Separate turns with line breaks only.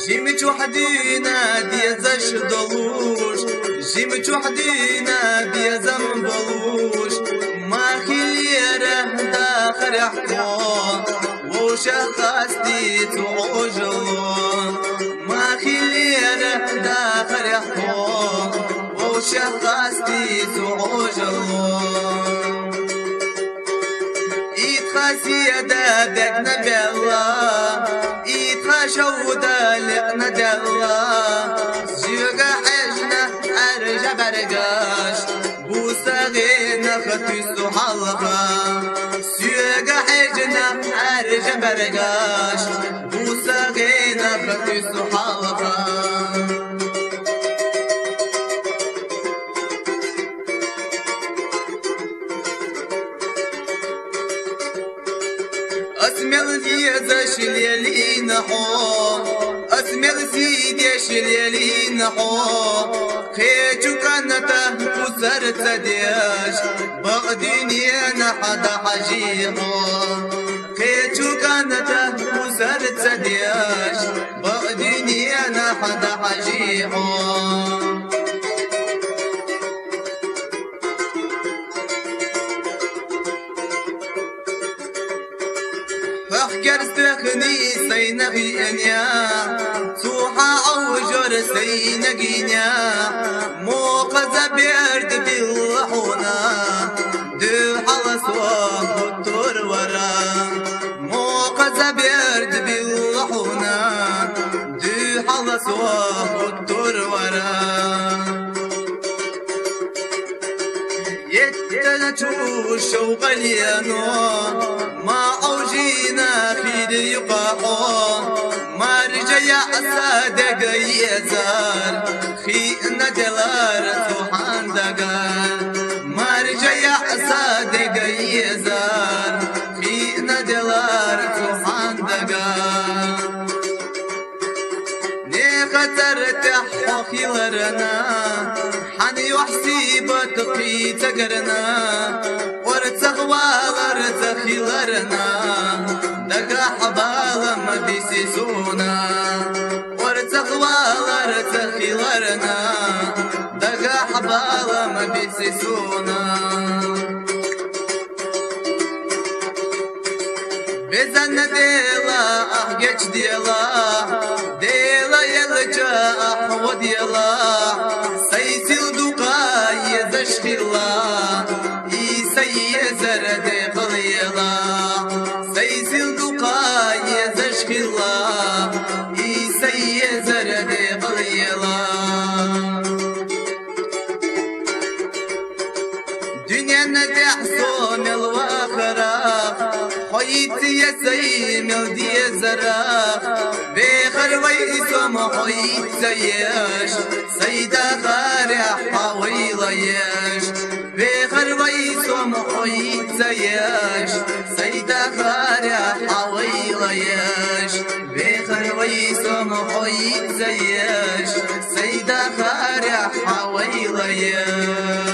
جيمت وحدينا ديزش ضلوش جيمت وحدينا ديزم بلوش ما خليره داخل حقوق وشخصتي تعجلون ما خليره داخل حقوق وشخصتي تعجلون إتخاسي دادك نبي الله إتخاشودا لقنا دالله زيوغا حجنا أرجع برقاش بوساغينا ختيسو حلقا زيوغا حجنا أرجع برقاش بوساغينا ختيسو حلقا أسمر زيزا شليلين حو أسمر زيدي شليلين حو خيجو كانتا وسر تدياش بغديني أنا حدا حجيحو خيجو كانتا وسر تدياش بغديني أنا حدا حجيحو فحكر سخني سينغينيا سوحا أوجر سينغينيا موقز بيرد بالحونا دو حلس وقتور ورا موقز بيرد بالحونا دو حلس وقتور ورا يتنجو شوقليانو ما أوجينا خير يقاحو ما رجع صادق يزار خينا دلار سوحان دقار ما رجع صادق يزار خينا دلار سوحان دقار خطر تحو خيلرنا حني وحسيبة تقي تقرنا ورتخوال ارتخيلرنا دقا حبال ما بيسيسونا ورتخوال ارتخيلرنا دقا حبال ما بيسيسونا بزن ديلا احجج ديلا ديلا يلجا احو ديلا سيسل دقاي زشخيلا ايسي زرد قليلا سيسل دقاي زشخيلا ايسي زرد قليلا دنيا ندحصون الواخرة حيتي يا سيمل دي زراخ بخر ويسوم حيت زياش سيدا خارع حويلياش بخر ويسوم حيت زياش سيدا خارع حويلياش بخر ويسوم حيت زياش سيدا خارع حويلياش